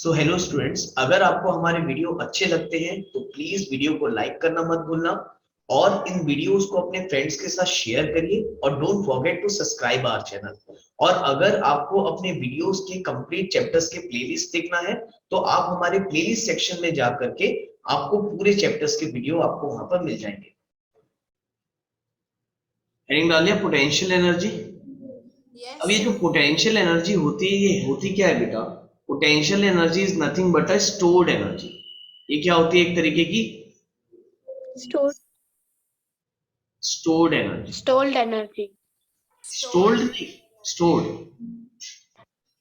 So hello students, अगर आपको हमारे वीडियो अच्छे लगते हैं तो प्लीज वीडियो को लाइक करना मत भूलना और इन वीडियोस को अपने फ्रेंड्स के साथ शेयर करिए और don't forget to subscribe our channel. और अगर आपको अपने वीडियोस के कंप्लीट चैप्टर्स के प्लेलिस्ट देखना है तो आप हमारे प्लेलिस्ट सेक्शन में जा करके आपको पूरे चैप्टर्स के वीडियो आपको वहां पर मिल जाएंगे। हेडिंग डालिए पोटेंशियल एनर्जी। अब ये जो पोटेंशियल एनर्जी होती है ये होती क्या है बेटा? Potential energy is nothing but a stored energy. ये क्या होती है? एक तरीके की स्टोर्ड एनर्जी।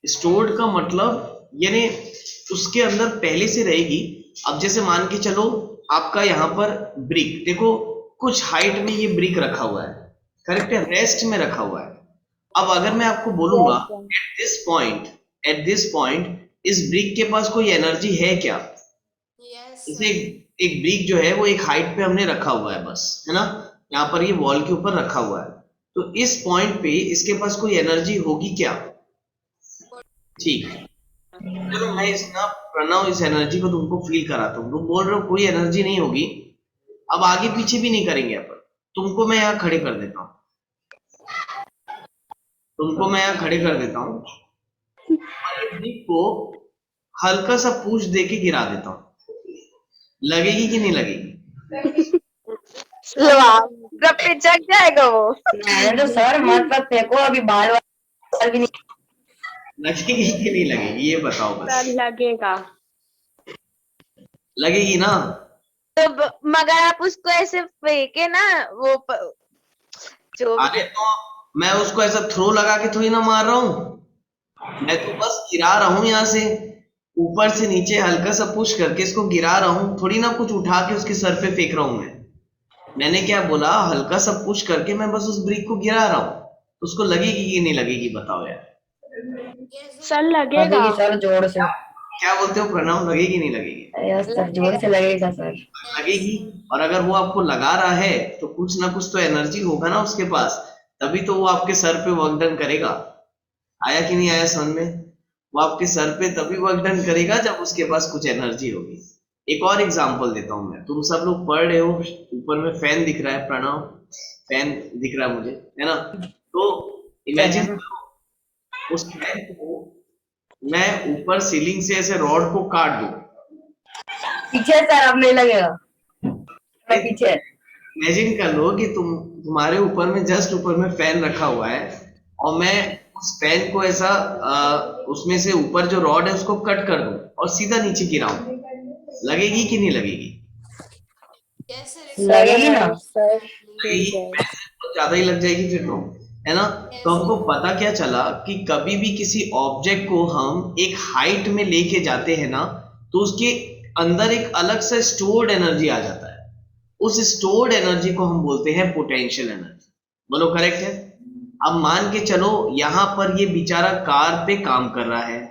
स्टोर्ड का मतलब यानी उसके अंदर पहले से रहेगी। अब जैसे मान के चलो आपका यहाँ पर ब्रिक देखो, कुछ हाइट में ये ब्रिक रखा हुआ है, करेक्ट है, रेस्ट में रखा हुआ है। अब अगर मैं आपको बोलूंगा एट दिस पॉइंट इस ब्रिक के पास कोई एनर्जी है क्या? इसे एक ब्रिक जो है वो एक हाइट पे हमने रखा हुआ है, बस है ना, यहाँ पर ये वॉल के ऊपर रखा हुआ है। तो इस पॉइंट पे इसके पास कोई एनर्जी होगी क्या? ठीक, चलो मैं इस ना प्रणव इस एनर्जी को तुमको फील कराता हूँ। तुम बोल रहे हो कोई एनर्जी नहीं होगी, अब आगे पीछे भी नहीं करेंगे अपन। तुमको मैं यहाँ खड़े कर देता हूँ, ब्रिक को हल्का सा पूछ दे के गिरा देता हूँ, लगेगी कि नहीं लगेगी? पिचक जाएगा वो। नहीं तो सर मतलब फेंको, अभी बाल भी नहीं लगेगी कि नहीं लगेगी ये बताओ बस। लगेगा लगेगी ना? तो मगर आप उसको ऐसे फेंके ना वो जो अरे तो मैं उसको ऐसा थ्रो लगा के थोड़ी ना मार रहा हूँ, मैं तो बस गिरा रहा हूँ, यहाँ से ऊपर से नीचे हल्का सा पुश करके इसको गिरा रहा हूँ, थोड़ी ना कुछ उठा के उसके सर पे फेंक रहा हूँ। मैंने क्या बोला? हल्का सा पुश करके मैं बस उस ब्रिक को गिरा रहा हूँ। तो उसको लगेगी कि नहीं लगेगी बताओ यार। सर लगेगा सर जोर से। क्या बोलते हो प्रणव, लगेगी नहीं लगेगी? यस सर, जोर से लगेगा सर। लगेगी। और अगर वो आपको लगा रहा है तो कुछ ना कुछ तो एनर्जी होगा ना उसके पास, तभी तो वो आपके सर पे वर्क डन करेगा। आया कि नहीं आया समझ में? वो आपके सर पे तभी वर्क डन करेगा जब उसके पास कुछ एनर्जी होगी। एक और एग्जांपल देता हूं मैं, तुम सब लोग पढ़ रहे हो, ऊपर में फैन दिख रहा है, प्रणव फैन दिख रहा है मुझे, है ना? तो इमेजिन करो उस फैन को मैं ऊपर सीलिंग से ऐसे रॉड को काट दूं। पीछे सर, अब नहीं लगेगा पीछे। इमेजिन कर लो कि तुम्हारे ऊपर में जस्ट ऊपर में फैन रखा हुआ है और मैं उस फैन को ऐसा उसमें से ऊपर जो रॉड है उसको कट कर दूं और सीधा नीचे गिराऊं, लगेगी कि नहीं लगेगी? लगेगी ना सर। लगेगी। तो ज्यादा ही लग जाएगी फिर तो, है ना? तो हमको पता क्या चला कि कभी भी किसी ऑब्जेक्ट को हम एक हाइट में लेके जाते हैं ना, तो उसके अंदर एक अलग सा स्टोर्ड एनर्जी आ जाता है। उस स्टोर्ड एनर्जी को हम बोलते हैं पोटेंशियल एनर्जी। बोलो करेक्ट है? अब मान के चलो यहाँ पर ये बेचारा कार पे काम कर रहा है,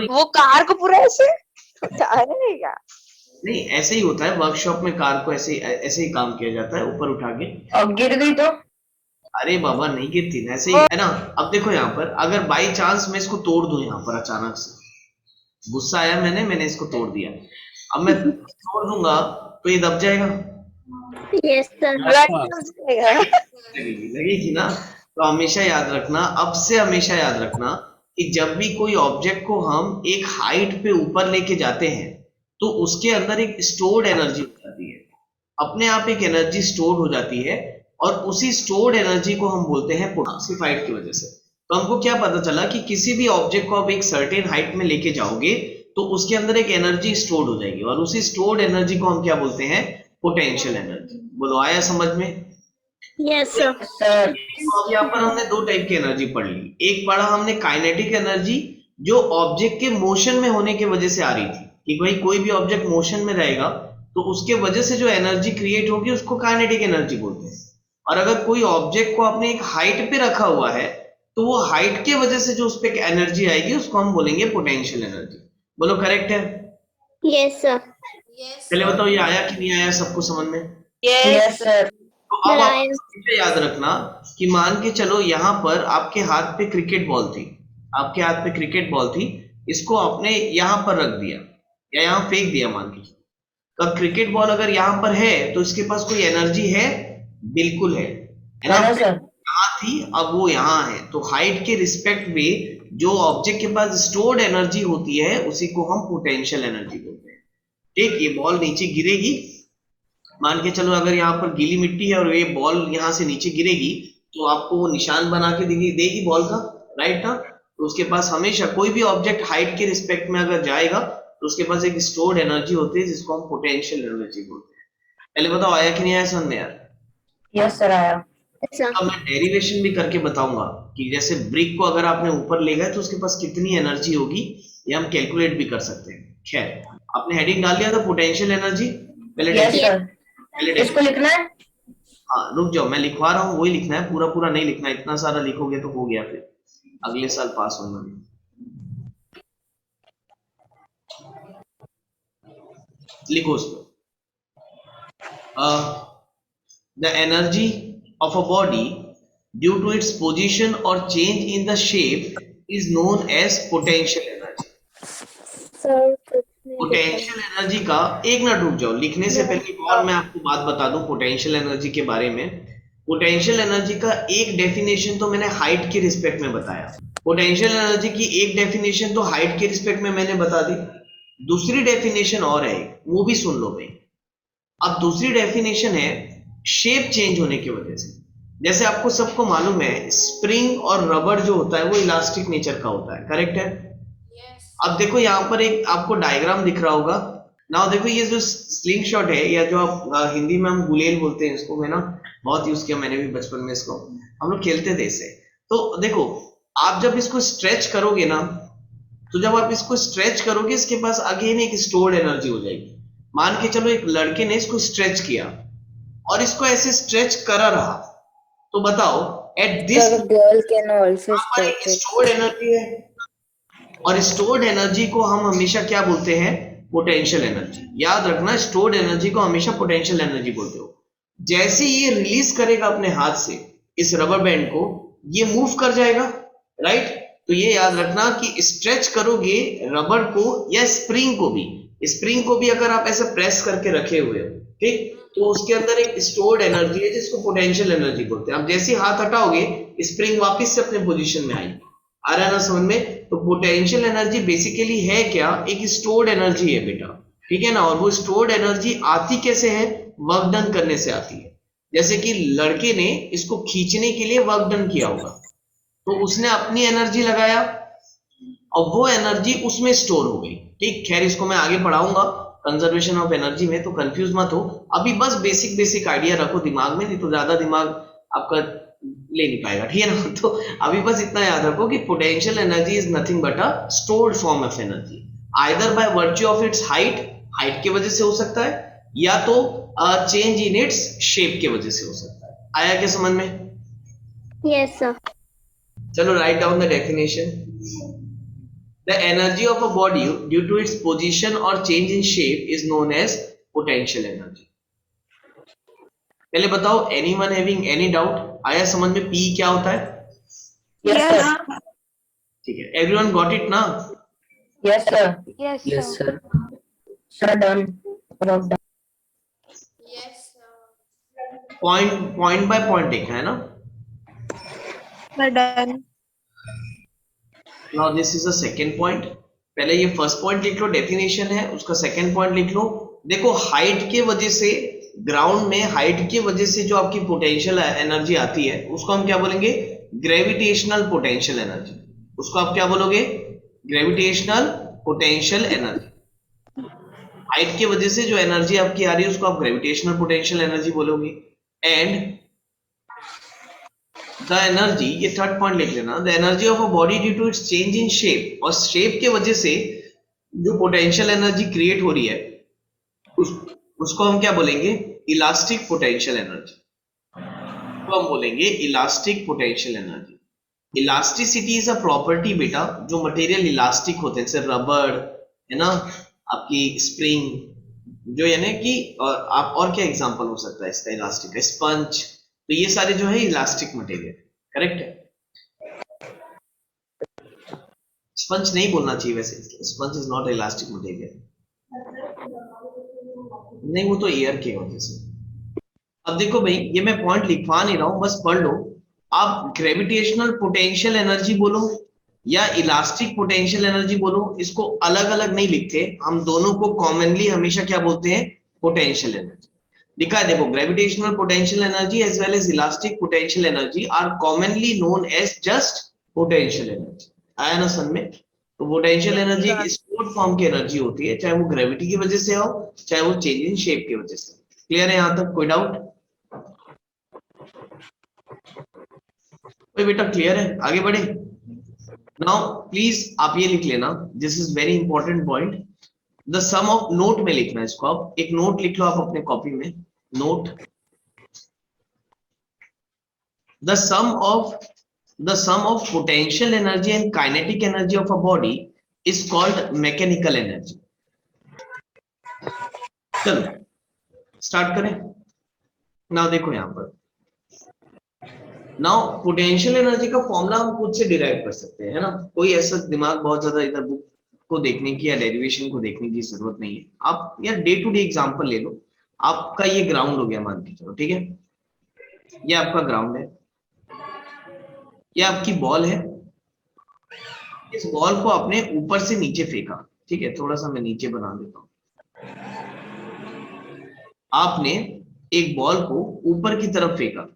वो कार को पूरा ऐसे उठाएगा। नहीं ऐसे ही होता है वर्कशॉप में, कार को ऐसे ही काम किया जाता है ऊपर उठा के। अब गिर गई तो? अरे बाबा नहीं गिरती, ऐसे ही है ना। अब देखो यहाँ पर अगर बाई चांस मैं इसको तोड़ दूं, यहाँ पर अचानक से गुस्सा आया, मैंने इसको तोड़ दिया, अब मैं तोड़ दूंगा तो ये दब जाएगा। यस सर, लगेगी ना? तो हमेशा याद रखना, अब से हमेशा याद रखना कि जब भी कोई ऑब्जेक्ट को हम एक हाइट पे ऊपर लेके जाते हैं तो उसके अंदर एक स्टोर्ड एनर्जी हो जाती है, अपने आप एक एनर्जी स्टोर्ड हो जाती है और उसी स्टोर्ड एनर्जी को हम बोलते हैं पोटेंशियल की वजह से। तो हमको क्या पता चला कि किसी भी ऑब्जेक्ट को आप एक सर्टेन हाइट में लेके जाओगे तो उसके अंदर एक एनर्जी स्टोर्ड हो जाएगी और उसी स्टोर्ड एनर्जी को हम क्या बोलते हैं? Potential energy. बोलो आया समझ में? Yes sir. अब यहाँ पर हमने दो टाइप की एनर्जी पढ़ ली। एक पढ़ा हमने काइनेटिक एनर्जी, जो ऑब्जेक्ट के मोशन में होने की वजह से आ रही थी कि भाई कोई भी ऑब्जेक्ट मोशन में रहेगा तो उसके वजह से जो एनर्जी क्रिएट होगी उसको काइनेटिक एनर्जी बोलते हैं। और अगर कोई ऑब्जेक्ट को आपने एक हाइट पे रखा हुआ है तो वो हाइट के वजह से जो उस पर एनर्जी आएगी उसको हम बोलेंगे पोटेंशियल एनर्जी। बोलो करेक्ट है? Yes sir. पहले बताओ ये आया कि नहीं आया सबको समझ में? Yes sir. तो अब आप याद रखना कि मान के चलो यहाँ पर आपके हाथ पे क्रिकेट बॉल थी, आपके हाथ पे क्रिकेट बॉल थी, इसको आपने यहाँ पर रख दिया या यहाँ फेंक दिया मान के, तो अब क्रिकेट बॉल अगर यहाँ पर है तो इसके पास कोई एनर्जी है? बिल्कुल है ना? है ना सर? यहाँ थी, अब वो यहाँ है, तो हाइट के रिस्पेक्ट में जो ऑब्जेक्ट के पास स्टोर्ड एनर्जी होती है उसी को हम पोटेंशियल एनर्जी बोलते हैं। ठीक, ये बॉल नीचे गिरेगी, मान के चलो अगर यहाँ पर गीली मिट्टी है और ये बॉल यहाँ से नीचे गिरेगी तो आपको वो निशान बना के देगी बॉल का, राइट ना? तो उसके पास हमेशा कोई भी ऑब्जेक्ट हाइट के रिस्पेक्ट में अगर जाएगा तो उसके पास एक स्टोर्ड एनर्जी होती है जिसको हम पोटेंशियल एनर्जी बोलते हैं। पहले बताओ आया कि नहीं आया समझ में यार? यस सर आया। अब मैं डेरिवेशन भी करके बताऊंगा कि जैसे ब्रिक को अगर आपने ऊपर ले गए तो उसके पास कितनी एनर्जी होगी, ये हम कैलकुलेट भी कर सकते हैं। खैर, आपने हेडिंग डाल दिया था पोटेंशियल एनर्जी? पहले यस सर, पहले इसको लिखना है। हाँ रुक जाओ, मैं लिखवा रहा हूँ, वही लिखना है, पूरा पूरा नहीं लिखना, इतना सारा लिखोगे तो हो गया, फिर अगले साल पास होना नहीं। लिखो उसको, the energy of a body due to its position और change in the shape is known as potential energy. Potential energy का, एक मिनट रुक जाओ, लिखने से पहले एक और मैं आपको बात बता दूं पोटेंशियल एनर्जी के बारे में। पोटेंशियल एनर्जी का एक डेफिनेशन तो मैंने हाइट के रिस्पेक्ट में बताया, पोटेंशियल एनर्जी की एक डेफिनेशन तो हाइट के रिस्पेक्ट में मैंने बता दी, दूसरी डेफिनेशन और है, वो भी सुन लो भाई। अब दूसरी डेफिनेशन है शेप चेंज होने की वजह से। जैसे आपको सबको मालूम है स्प्रिंग और रबर जो होता है वो इलास्टिक नेचर का होता है, करेक्ट है? अब देखो यहाँ पर एक आपको डायग्राम दिख रहा होगा ना, देखो ये जो स्लिंग शॉट है या जो आप हिंदी में हम गुलेल बोलते हैं इसको, है ना, बहुत यूज किया मैंने भी बचपन में इसको, हम लोग खेलते थे इससे। तो देखो आप जब इसको स्ट्रेच करोगे ना, तो जब आप इसको स्ट्रेच करोगे इसके पास अगेन एक स्टोर्ड एनर्जी हो जाएगी। मान के चलो एक लड़के ने इसको स्ट्रेच किया और इसको ऐसे स्ट्रेच करा रहा, तो बताओ at this girl can also stored energy है, और स्टोर्ड एनर्जी को हम हमेशा क्या बोलते हैं? Potential energy. याद रखना, स्टोर्ड एनर्जी को हमेशा पोटेंशियल एनर्जी बोलते हो। जैसे ये रिलीज करेगा अपने हाथ से इस रबर बैंड को, ये मूव कर जाएगा, राइट? तो ये याद रखना कि स्ट्रेच करोगे रबर को या स्प्रिंग को भी अगर आप ऐसे प्रेस करके रखे हुए हो, ठीक, तो उसके अंदर एक स्टोर्ड एनर्जी है जिसको पोटेंशियल एनर्जी बोलते हैं। अब जैसे ही हाथ हटाओगे स्प्रिंग वापस से अपने पोजीशन में आएगी। आ रहा है ना समझ में? तो पोटेंशियल एनर्जी बेसिकली है क्या? एक स्टोर्ड एनर्जी है बेटा, ठीक है ना? और वो स्टोर्ड एनर्जी आती कैसे है? वर्क डन करने से आती है। जैसे कि लड़के ने इसको खींचने के लिए वर्क डन किया होगा, तो उसने अपनी एनर्जी लगाया और वो एनर्जी उसमें स्टोर हो गई, ठीक। खैर इसको मैं आगे पढ़ाऊंगा कंजर्वेशन ऑफ एनर्जी में, तो कंफ्यूज मत हो, अभी बस बेसिक आइडिया रखो दिमाग में, नहीं तो ज्यादा दिमाग आपका ले नहीं पाएगा, ठीक है ना? तो अभी बस इतना याद रखो कि potential energy is nothing but a stored form of energy, either by virtue of its height की वजह से हो सकता है, या तो चेंज इन इट्स शेप की वजह से हो सकता है। आया क्या समझ में? Yes, sir. चलो write down the definition. The energy of a body due to its position or change in shape is known as potential energy. पहले बताओ anyone having any doubt? आया समझ में P क्या होता है? Yes, sir. ठीक है, everyone got it ना? Yes, sir. Yes, sir. Sir, done. Work done. Point by point लिखा है ना? Done. Now this is a second point. पहले ये फर्स्ट पॉइंट लिख लो, डेफिनेशन है, उसका सेकंड पॉइंट लिख लो। देखो हाइट के वजह से, ग्राउंड में हाइट की वजह से जो आपकी पोटेंशियल एनर्जी आती है उसको हम क्या बोलेंगे? Gravitational potential energy. उसको आप क्या बोलोगे? Gravitational potential energy. हाइट की वजह से जो एनर्जी आपकी आ रही है उसको आप ग्रेविटेशनल पोटेंशियल एनर्जी बोलोगे। एंड द एनर्जी, ये थर्ड पॉइंट लिख लेना, the energy of a body due to its change in shape, और शेप के वजह से जो पोटेंशियल एनर्जी क्रिएट हो रही है उसको हम क्या बोलेंगे? Elastic potential energy. तो हम बोलेंगे elastic potential energy. Elasticity is a property बेटा, जो मटेरियल इलास्टिक होते हैं, जैसे रबर है ना, आपकी स्प्रिंग, जो यानी कि आप और क्या एग्जांपल हो सकता है इसका इलास्टिक का? स्पंज, तो ये सारे जो है इलास्टिक मटेरियल, करेक्ट है? स्पंज नहीं बोलना चाहिए वैसे, sponge is not elastic material, नहीं वो तो एयर की वजह से। अब देखो भाई, ये मैं पॉइंट लिखवा नहीं रहा हूं, बस पढ़ लो। आप ग्रेविटेशनल पोटेंशियल एनर्जी बोलो या इलास्टिक पोटेंशियल एनर्जी बोलो, इसको अलग अलग नहीं लिखते हम, दोनों को कॉमनली हमेशा क्या बोलते हैं, पोटेंशियल एनर्जी। लिखा है देखो, gravitational potential energy as well as elastic potential energy are commonly known as just potential energy. आया ना सन में? तो पोटेंशियल एनर्जी एक स्टोर्ड फॉर्म की एनर्जी होती है, चाहे वो ग्रेविटी की वजह से हो, चाहे वो चेंज इन शेप की वजह से। क्लियर है यहां तक? कोई डाउट? कोई बेटा क्लियर है? आगे बढ़े। नाउ प्लीज आप ये लिख लेना, this is very important point, the sum of, note में लिखना है इसको, आप एक नोट लिख लो आप अपने कॉपी में, note, the sum of potential energy and kinetic energy of a body is called mechanical energy. चलो स्टार्ट करें। नाउ देखो यहां पर, नाउ पोटेंशियल एनर्जी का फॉर्मूला हम खुद से डिराइव कर सकते हैं, है ना, कोई ऐसा दिमाग बहुत ज्यादा इधर बुक को देखने की या डेरिवेशन को देखने की जरूरत नहीं है। आप यार डे टू डे एग्जांपल ले लो। आपका ये ग्राउंड हो गया मान के चलो, ठीक है, ये आपका ग्राउंड है, ये आपकी बॉल है, इस बॉल को आपने ऊपर से नीचे फेंका, ठीक है, थोड़ा सा मैं नीचे बना देता हूं। आपने एक बॉल को ऊपर की तरफ फेंका,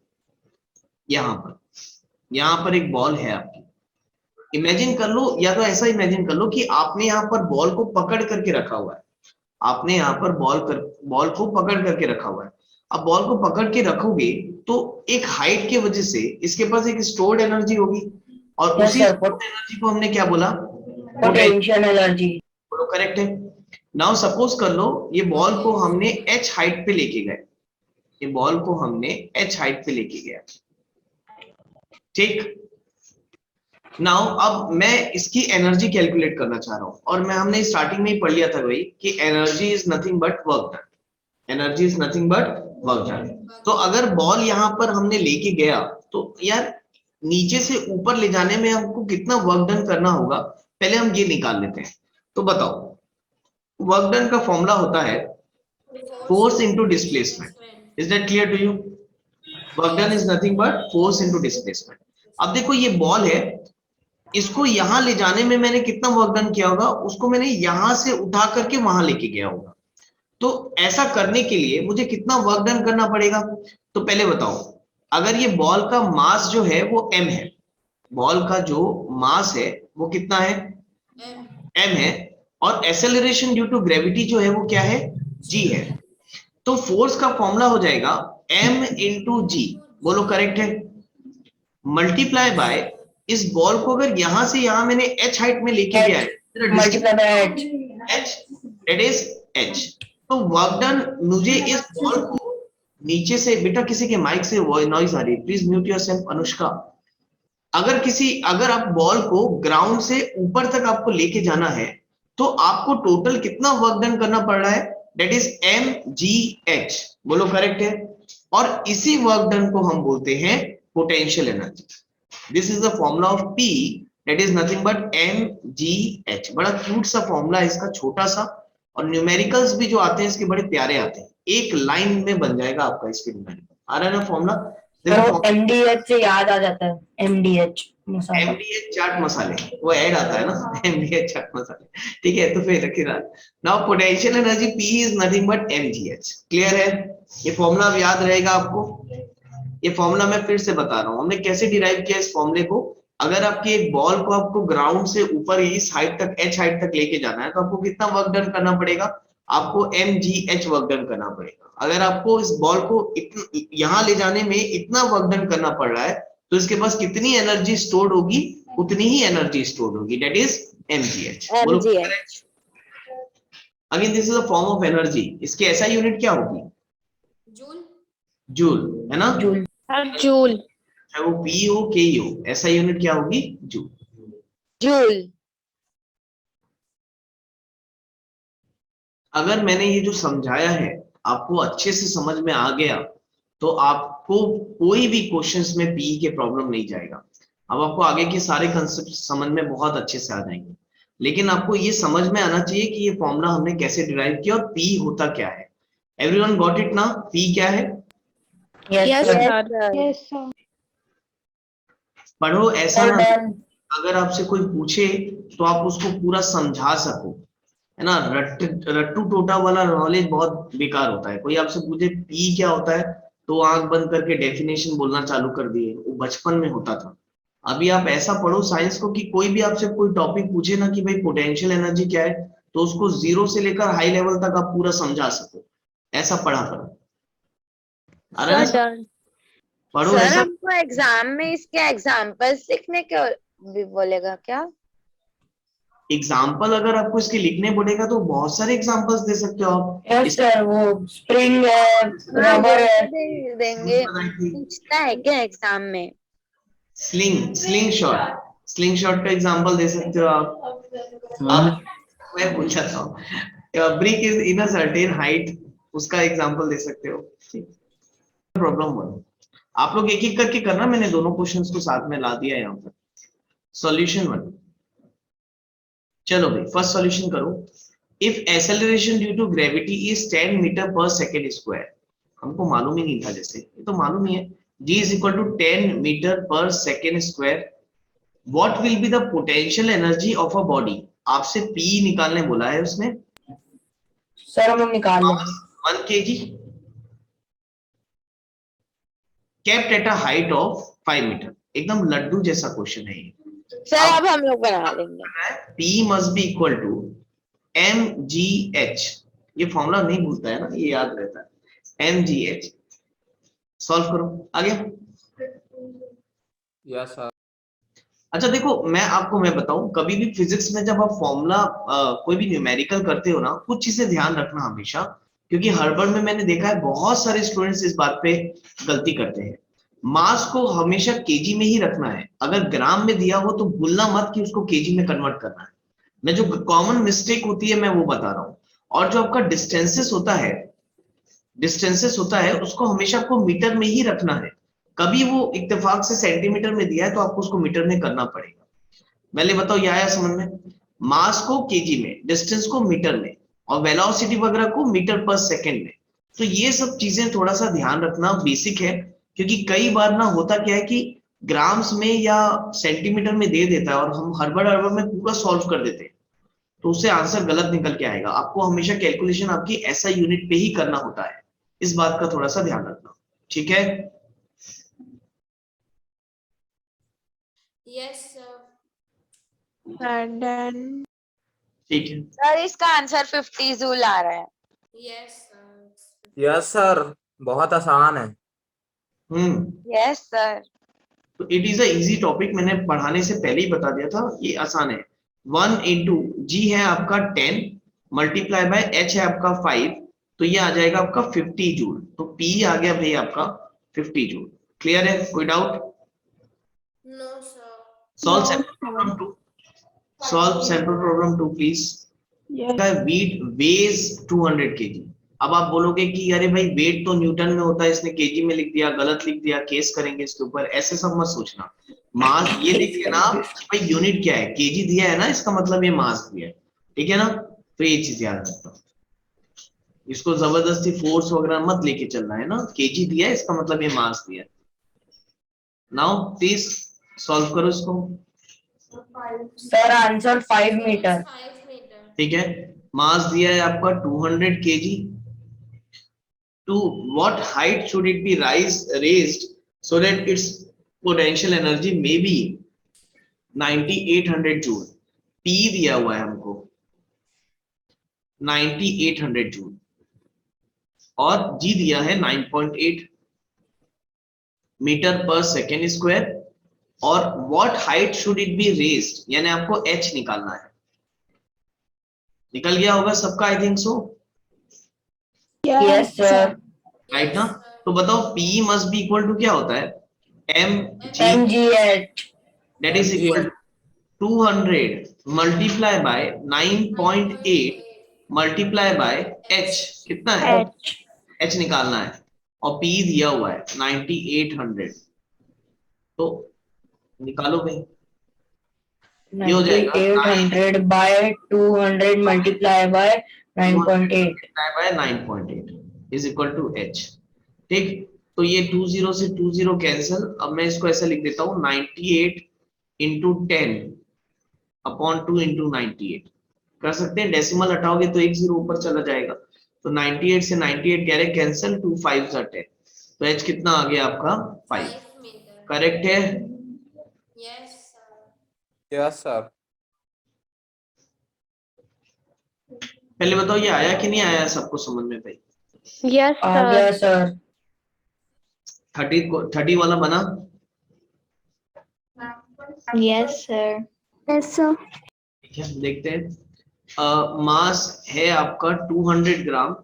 यहां पर एक बॉल है आपकी, इमेजिन कर लो, या तो ऐसा इमेजिन कर लो कि आपने यहाँ पर बॉल को पकड़ करके रखा हुआ है, आपने यहाँ पर बॉल को पकड़ करके रखा हुआ है। अब बॉल को पकड़ के रखोगे तो एक हाइट की वजह से इसके पास एक स्टोर्ड एनर्जी होगी, और Yes, उसी sir. स्टोर्ड एनर्जी को हमने क्या बोला, पोटेंशियल एनर्जी। बोलो, करेक्ट है। नाउ सपोज कर लो ये बॉल को हमने h हाइट पे लेके गए, ये बॉल को हमने h हाइट पे लेके गया, ठीक। नाउ अब मैं इसकी एनर्जी कैलकुलेट करना चाह रहा हूं, और हमने स्टार्टिंग में ही पढ़ लिया था भाई कि energy is nothing but work done, energy is nothing but work done. तो अगर बॉल यहां पर हमने लेके गया तो यार नीचे से ऊपर ले जाने में हमको कितना वर्क डन करना होगा, पहले हम ये निकाल लेते हैं। तो बताओ, वर्क डन का फॉर्मूला होता है force into displacement. Is that clear to you? Work done is nothing but force into displacement. अब देखो ये बॉल है, इसको यहां ले जाने में मैंने कितना वर्क डन किया होगा, उसको मैंने यहां से उठा करके वहां लेके गया होगा। तो ऐसा करने के लिए मुझे कितना वर्क डन करना पड़ेगा? तो पहले बताओ, अगर ये बॉल का मास जो है वो m है, बॉल का जो मास है वो कितना है, m है, और एक्सेलरेशन ड्यू टू ग्रेविटी जो है वो क्या है, g है। तो फोर्स का फॉर्मूला हो जाएगा m इंटू जी, बोलो करेक्ट है, मल्टीप्लाई बाय इस बॉल को अगर यहां से यहां मैंने h हाइट में लेके गया है, multiply by h, that is h। तो वर्क डन मुझे इस बॉल को नीचे से, बेटा किसी के माइक से नॉइज आ रही है, प्लीज म्यूट योरसेल्फ अनुष्का। अगर आप बॉल को ग्राउंड से ऊपर तक आपको लेके जाना है तो आपको टोटल कितना वर्क डन करना पड़ रहा है, दैट इज mgh, बोलो करेक्ट है। और इसी वर्क डन को हम बोलते हैं potential energy. This is the formula of P, that is nothing but mgh। बड़ा क्यूट सा फॉर्मूला है इसका, छोटा सा, और न्यूमेरिकल्स भी जो आते हैं इसके बड़े प्यारे आते हैं, एक लाइन में बन जाएगा आपका इसके न्यूमेरिकल। आ रहा है ना फॉर्मूला? देखो MDH से याद आ जाता है, MDH मसाला, MDH चाट मसाले, वो ऐड आता है ना MDH चाट मसाले, ठीक है। तो फिर रखिए now potential energy P is nothing but mgh। Clear है? ये फॉर्मूला याद रहेगा आपको। ये फॉर्मूला मैं फिर से बता रहा हूं, हमने कैसे डिराइव किया इस फॉर्मूले को। अगर आपकी एक बॉल को आपको ग्राउंड से ऊपर इस हाइट तक, h हाइट तक लेके जाना है, तो आपको कितना वर्क डन करना पड़ेगा, आपको mgh वर्क डन करना पड़ेगा। अगर आपको इस बॉल को यहां ले जाने में इतना वर्क डन करना पड़ रहा है, तो इसके पास कितनी एनर्जी स्टोर्ड होगी, उतनी ही एनर्जी स्टोर्ड होगी, that is mgh। Again this is a form of energy. इसकी ऐसा यूनिट क्या होगी, जूल, जूल है ना, जूल, जूल, चाहे वो P हो K हो, ऐसा यूनिट क्या होगी, जूल। जूल। अगर मैंने ये जो समझाया है आपको अच्छे से समझ में आ गया, तो आपको कोई भी क्वेश्चंस में PE के प्रॉब्लम नहीं जाएगा। अब आपको आगे के सारे कंसेप्ट समझ में बहुत अच्छे से आ जाएंगे। लेकिन आपको ये समझ में आना चाहिए कि ये फॉर्मूला हमने कैसे डिराइव किया और पी होता क्या है। एवरीवन गॉट इट ना? पी क्या है? Yes, sir. Yes, sir. पढ़ो ऐसा Sir, ना, done. अगर आपसे कोई पूछे तो आप उसको पूरा समझा सको, है ना। रट्टू टोटा वाला नॉलेज बहुत बेकार होता है। कोई आपसे पूछे पी क्या होता है तो आंख बंद करके डेफिनेशन बोलना चालू कर दिए, वो बचपन में होता था। अभी आप ऐसा पढ़ो साइंस को कि कोई भी आपसे कोई टॉपिक पूछे ना कि भाई पोटेंशियल एनर्जी क्या है, तो उसको जीरो से लेकर हाई लेवल तक आप पूरा समझा सको, ऐसा पढ़ा करो। आ रहा है ना? डन। पढ़ो सर ऐसा। हमको एग्जाम में इसके एग्जाम्पल्स लिखने के भी बोलेगा क्या? एग्जाम्पल अगर आपको इसके लिखने पड़ेगा तो बहुत सारे एग्जाम्पल्स दे सकते हो आप। Yes, sir. वो spring है, हाँ वो rubber है. तो देंगे, पूछता है क्या एग्जाम में? स्लिंग शॉट का एग्जांपल दे सकते हो आप। अब मैं पूछा था brick is in a certain height, उसका एग्जांपल दे सकते हो। प्रॉब्लम 1 आप लोग एक एक करके करना, मैंने दोनों क्वेश्चंस को साथ में ला दिया यहाँ पर। सॉल्यूशन 1, चलो भाई फर्स्ट सॉल्यूशन करो। If acceleration due to gravity is 10 metre पर सेकेंड स्क्वायर, हमको मालूम ही नहीं था, जैसे ये तो मालूम ही है, g is equal to 10 metre पर second square, what will be the potential energy of a body. आपसे p निकालने बोला है उसने। Sir, हम लोग निकाल लेंगे. 1 kg kept at a height of 5 metre, एकदम लड्डू जैसा क्वेश्चन है ये। सर अब हम लोग बना लेंगे। p must be equal to mgh, ये फॉर्मूला नहीं भूलता है ना, ये याद रहता है, mgh। सॉल्व करो आगे। Yes sir. अच्छा देखो, मैं बताऊं, कभी भी फिजिक्स में जब आप फॉर्मूला कोई भी न्यूमेरिकल करते हो ना, कुछ चीजें ध्यान रखना हमेशा, क्योंकि हड़बड़ में मैंने देखा है बहुत सारे स्टूडेंट्स इस बात पे गलती करते हैं। मास को हमेशा केजी में ही रखना है, अगर ग्राम में दिया हो तो भूलना मत कि उसको केजी में कन्वर्ट करना है। मैं जो कॉमन मिस्टेक होती है मैं वो बता रहा हूँ। और जो आपका डिस्टेंसेस होता है उसको हमेशा आपको मीटर में ही रखना है। कभी वो इत्तेफाक से सेंटीमीटर में दिया है तो आपको उसको मीटर में करना पड़ेगा। पहले बताओ ये आया समझ में? मास को केजी में, डिस्टेंस को मीटर में, और वेलोसिटी वगैरह को मीटर पर सेकंड में। तो ये सब चीजें थोड़ा सा ध्यान रखना बेसिक है, क्योंकि कई बार ना होता क्या है कि ग्राम्स में या सेंटीमीटर में दे देता है और हम हड़बड़ हड़बड़ में पूरा सॉल्व कर देते हैं, तो उससे आंसर गलत निकल के आएगा। आपको हमेशा कैलकुलेशन आपकी ऐसा यूनिट पे ही करना होता है, इस बात का थोड़ा सा ध्यान रखना, ठीक है? Yes, sir. Done. ठीक है। सर इसका आंसर 50 जूल आ रहा है। Yes, sir. यस सर, बहुत आसान है। Yes sir. तो it is a easy topic, मैंने पढ़ाने से पहले ही बता दिया था, ये आसान है। 1 इंटू जी है आपका 10 मल्टीप्लाई बाय एच है आपका 5, तो ये आ जाएगा आपका 50 जूल। तो पी आ गया भाई आपका 50 जूल। क्लियर है? कोई doubt? No, sir. Solve No, sample sir. Problem 2, solve sample problem 2 please. Yes. Weight weighs 200 KG. अब आप बोलोगे कि अरे भाई वेट तो न्यूटन में होता है, इसने केजी में लिख दिया, गलत लिख दिया, केस करेंगे इसके ऊपर, ऐसे सब मत सोचना। मास ये देखिए ना कि भाई यूनिट क्या है, केजी दिया है ना, इसका मतलब ये मास दिया है, ठीक है ना। तो ये चीज याद रखना, इसको जबरदस्ती फोर्स वगैरह मत लेके चलना है ना, केजी दिया है इसका मतलब ये मास दिया है। नाउ प्लीज सॉल्व करो इसको। Sir, answer 5 meter. 5 meter. ठीक है, मास दिया है आपका 200 KG. To what height should it be raised so that its potential energy may be 9800 joule. P दिया हुआ है हमको 9800 जूल और G दिया है 9.8 मीटर पर सेकेंड स्क्वायर, और what height should it be raised, यानी आपको H निकालना है। निकल गया होगा सबका, I think so, Yes, sir. Right ना? तो बताओ P must be equal to क्या होता है, mg, mgh. that is equal to 200 multiply by 9.8 multiply by h, कितना है? H. h निकालना है, और p दिया हुआ है 9800, तो निकालो भाई। ये हो जाएगा 9800 by 200 multiply by 9.8. By 9.8 is equal to h। ठीक, तो ये 20 से 20 कैंसिल। अब मैं इसको ऐसा लिख देता हूँ 98 इंटू 10 अपॉन 2 इंटू 98 कर सकते हैं। डेसिमल हटाओगे तो एक जीरो ऊपर चला जाएगा, तो 98 से 98 कह रहे कैंसिल, 2 5 10, तो h कितना आ गया आपका 5। 5 meter. करेक्ट है? Yes, sir. Yes sir. पहले बताओ ये आया कि नहीं आया सबको समझ में भाई? Yes, आ sir. गया सर। 30 वाला बना? Yes, sir. Yes, sir. ठीक है, देखते हैं। मास है आपका 200 ग्राम।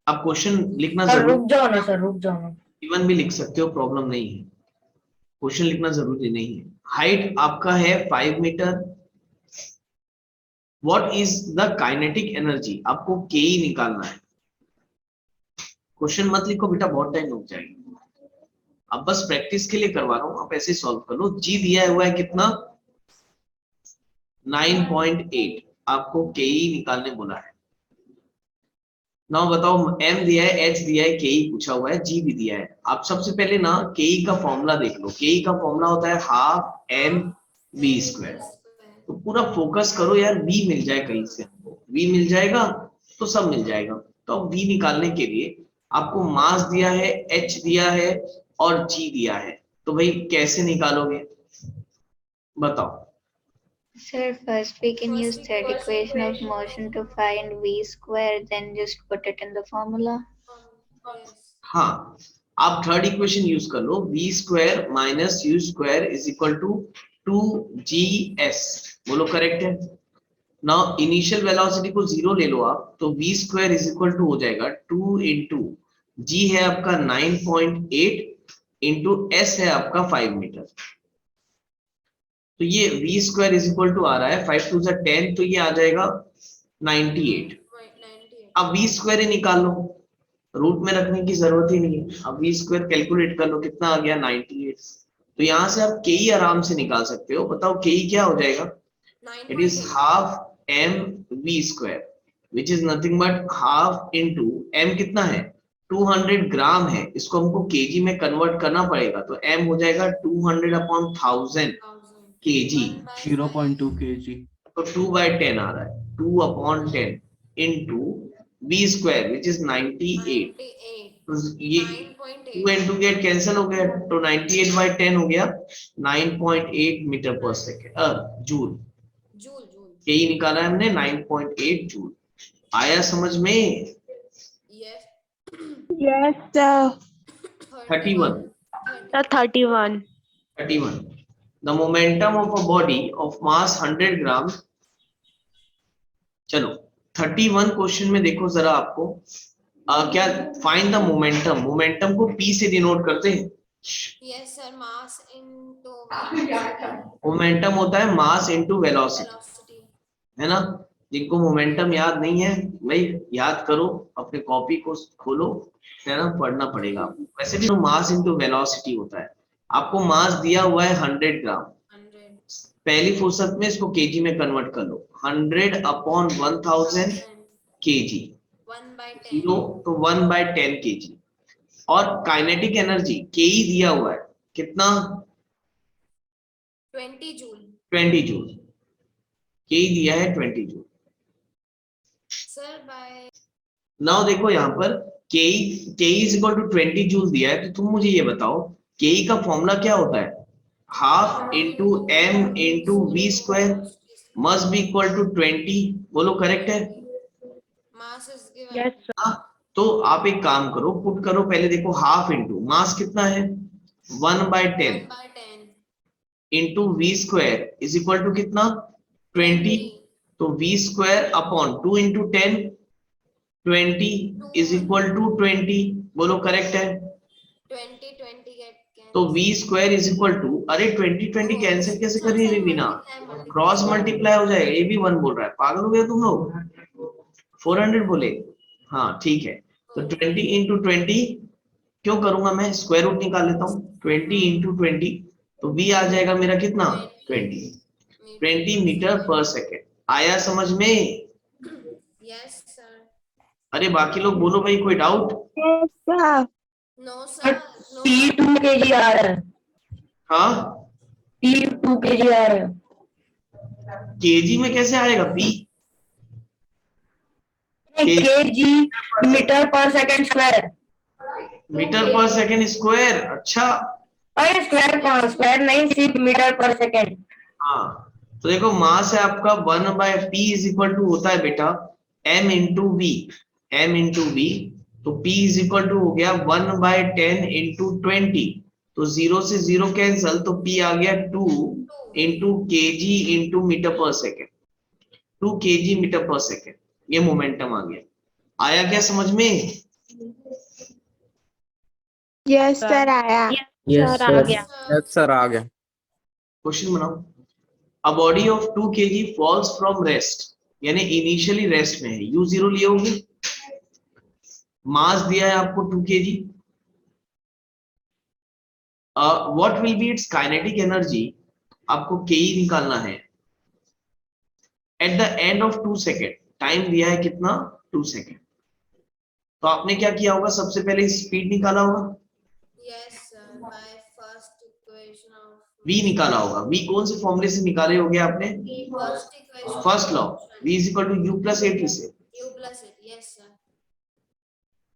आप क्वेश्चन लिखना सर जरूर, रुक जाओ ना सर, रुक जाओ ना। इवन भी लिख सकते हो, प्रॉब्लम नहीं है, क्वेश्चन लिखना जरूरी नहीं है। हाइट आपका है 5 metre. What is the kinetic energy, आपको के ई निकालना है। क्वेश्चन मत लिखो बेटा, बहुत टाइम लग जाएगा। अब बस प्रैक्टिस के लिए करवा रहा हूं, आप ऐसे सॉल्व कर लो। जी दिया हुआ है कितना 9.8, आपको के ई निकालने बोला है। ना बताओ, m दिया है, h दिया है, के ई पूछा हुआ है, g भी दिया है। आप सबसे पहले ना के ई का फॉर्मूला देख लो। के ई का फॉर्मूला होता है हाफ m v स्क्वायर। तो पूरा फोकस करो यार, v मिल जाए कहीं से, हमको v मिल जाएगा तो सब मिल जाएगा। तो अब v निकालने के लिए आपको मास दिया है, h दिया है और g दिया है, तो भाई कैसे निकालोगे बताओ? Sir, first we can First use we third can equation of equation. motion to find v square, then just put it in the formula. Yes. हाँ, आप थर्ड इक्वेशन यूज कर लो, v square minus you square is equal to 2gs। बोलो correct है? Now initial velocity को zero ले लो आप, तो v square is equal to हो जाएगा 2 इंटू g है आपका 9.8 इंटू s है आपका 5 मीटर। तो ये v square is equal to आ रहा है 5 टू 10, तो ये आ जाएगा 98। 98. अब v स्क्वायर ही निकाल लो, रूट में रखने की जरूरत ही नहीं है। अब v स्क्वायर कैलकुलेट कर लो, कितना आ गया 98। तो यहाँ से आप के ई आराम से निकाल सकते हो। बताओ के ई क्या हो जाएगा? It is 9.8. Half m v square which is nothing but half into m कितना है 200 ग्राम है, इसको हमको केजी में कन्वर्ट करना पड़ेगा, तो m हो जाएगा 200 अपॉन 1000 केजी। 0.2 kg. तो 2/10 आ रहा है, 2 upon 10 into v square which is 98। 98. तो ये 2 9.8. इंटू गेट कैंसिल हो गया, तो 98/10 हो गया 9.8 मीटर पर सेकेंड जूल। Joule, joule. यही निकाला है हमने 9.8 जूल। आया समझ में? Yes. Yes, sir. 31 31. 31 the momentum of a body of mass 100 ग्राम। चलो 31 क्वेश्चन में देखो जरा, आपको क्या फाइंड द मोमेंटम। मोमेंटम को p से डिनोट करते हैं। Yes, sir. Mass into velocity. Momentum होता है मास इनटू वेलोसिटी, Velocity. है ना? जिनको मोमेंटम याद नहीं है भाई, याद करो, अपने कॉपी को खोलो, है ना, पढ़ना पड़ेगा। वैसे भी मास इनटू वेलोसिटी होता है। आपको मास दिया हुआ है 100 ग्राम, 100. पहली फुर्सत में इसको केजी में कन्वर्ट कर लो। 100 अपॉन 1000 केजी, 1/10. जीरो तो 1/10 केजी। और काइनेटिक एनर्जी के ई दिया हुआ है कितना 20 joule. 20 जूल। के ई दिया है 20 जूल। Sir, by नाउ देखो यहाँ पर K E is equal to 20 joule दिया है, तो तुम मुझे ये बताओ के ई का फॉर्मूला क्या होता है? Half into m into V square must be equal to 20। बोलो करेक्ट है? mass is given. Yes, sir. हाँ, तो आप एक काम करो, पुट करो पहले। देखो हाफ इंटू मास कितना है 1/10 1/10. Into V square is equal to कितना 20। तो V square upon 2 into 10 20 is equal to 20। बोलो करेक्ट है? 20 get तो cancelled. v square is equal to, अरे 20 कैंसिल कैसे कर रही है बिना, क्रॉस मल्टीप्लाई हो जाएगा। ये भी 1 बोल रहा है, पागल हो गया तुम लोग? 400 बोले, हाँ ठीक है। तो 20 इंटू 20 क्यों करूंगा मैं, स्क्वायर रूट निकाल लेता हूँ। 20 इंटू 20, तो v आ जाएगा मेरा कितना 20। 20 मीटर पर सेकेंड। आया समझ में? Yes, sir. अरे बाकी लोग बोलो भाई, कोई doubt? No, sir. No, T sir. 2 kg आ रहा है, हाँ, T 2 kg आ रहा है। केजी में कैसे आएगा पी? kg मीटर पर सेकंड स्क्वायर। मीटर पर सेकेंड स्क्वायर, अच्छा। अरे स्क्वायर नहीं, सिर्फ मीटर पर सेकंड। हाँ, तो देखो मास है आपका 1/p इज इक्वल टू होता है बेटा m into V, m into V. तो p इज इक्वल टू हो गया 1/10 इंटू 20, तो 0 से 0 कैंसल, तो p आ गया 2 इंटू केजी इंटू मीटर पर सेकेंड, 2 kg मीटर पर सेकेंड, ये मोमेंटम आ गया। आया क्या समझ में? यस सर आया। Yes sir, Sir. Yes sir आ गया। क्वेश्चन बनाओ। A body of 2 kg falls from rest, यानी इनिशियली रेस्ट में है, u0 लिए होंगे, मास दिया है आपको 2 kg। What will B it's kinetic energy, आपको ke निकालना है at the end of 2 second. Time दिया है कितना? 2 सेकेंड। तो आपने क्या किया होगा, सबसे पहले स्पीड निकाला होगा, Yes, sir. By first equation of v निकाला होगा। v कौन से फॉर्मूले से निकाले होंगे आपने? first equation. First law, v is equal to u plus at से, U plus it. Yes, sir.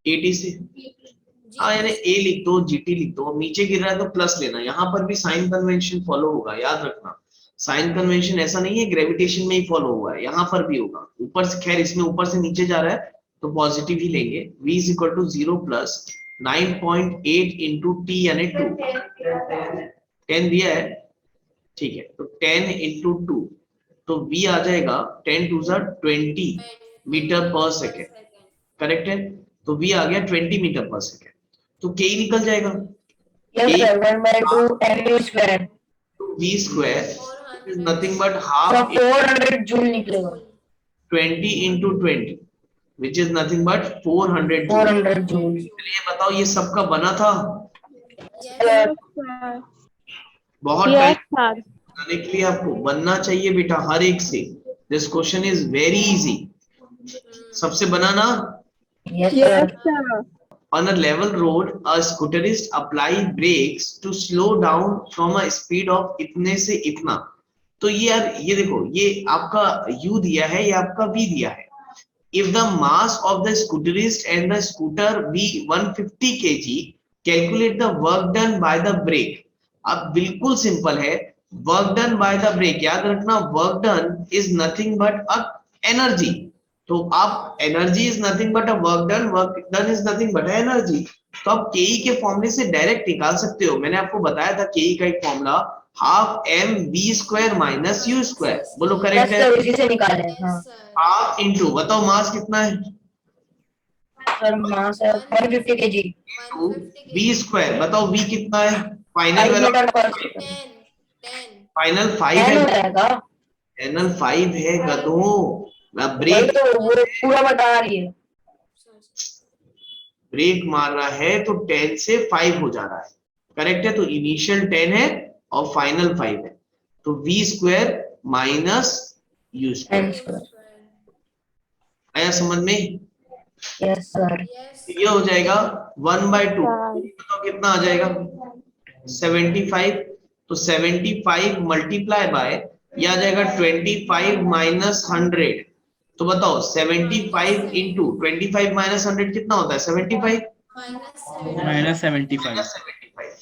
at से। G हाँ, यानी plus a लिख दो, gt लिख दो, नीचे गिर रहा है तो प्लस लेना। यहाँ पर भी साइन कन्वेंशन फॉलो होगा, याद रखना। साइन कन्वेंशन ऐसा नहीं है ग्रेविटेशन में ही फॉलो हुआ है, यहाँ पर भी होगा। ऊपर से, खैर इसमें ऊपर से नीचे जा रहा है तो पॉजिटिव ही लेंगे। v is equal to 0 plus 9.8 into T यानी 2, 10 दिया है, ठीक है, तो 10 इंटू 2, तो v आ जाएगा 10 टू 20 मीटर पर सेकेंड, करेक्ट है। तो v आ गया 20 मीटर पर सेकेंड, तो के निकल जाएगा, yes sir, 1/2 mu square. v square is nothing but तो हाफ 400 जूल निकलेगा। 20 into 20 which is nothing but 400 joule. 400 joule. चलिए बताओ, ये सबका बना था? Yes. बहुत यस टाइम सर। बनाने के लिए आपको बनना चाहिए बेटा हर एक से। This question is very easy, सबसे बनाना। Yes yes sir. Sir. On a level road, a scooterist apply brakes to slow down from a speed of इतने से इतना। तो ये यार, ये देखो, ये आपका u दिया है, ये आपका v दिया है। If the mass of the scooterist and the scooter be 150 kg, calculate the work done by the brake। अब बिल्कुल सिंपल है, work done by the brake, याद रखना work done is nothing but a energy. तो आप energy is nothing but a work done is nothing but energy. तो आप के के फॉर्मूले से डायरेक्ट निकाल सकते हो। मैंने आपको बताया था के का एक formula half M V square minus you square, बोलो यस करेक्ट है? सर, इसी से निकाले। हाँ Yes, sir. हाफ इंटू, बताओ मास कितना है? सर, मास है 150 kg। बी स्क्वायर, बताओ बी कितना है? फाइनल 5 मीटर पर 10. सेकंड। 10. फाइनल 5 10 है, हो जाएगा। फाइनल 5 है गधों। वही ब्रेक, तो वो पूरा बता रही है। ब्रेक मार रहा है तो 10 से 5 हो जा रहा है, करेक्ट है। तो इनिशियल 10 है और फाइनल 5 है, तो v square minus you n square. Square. आया समझ में? Yes sir. Yes. ये हो जाएगा 1/2, तो कितना आ जाएगा? 75। तो 75 मल्टीप्लाई बाय, ये आ जाएगा 25 माइनस 100। तो बताओ 75 इंटू 25 माइनस 100 कितना होता है? 75 Minus माइनस 75। माइनस 75।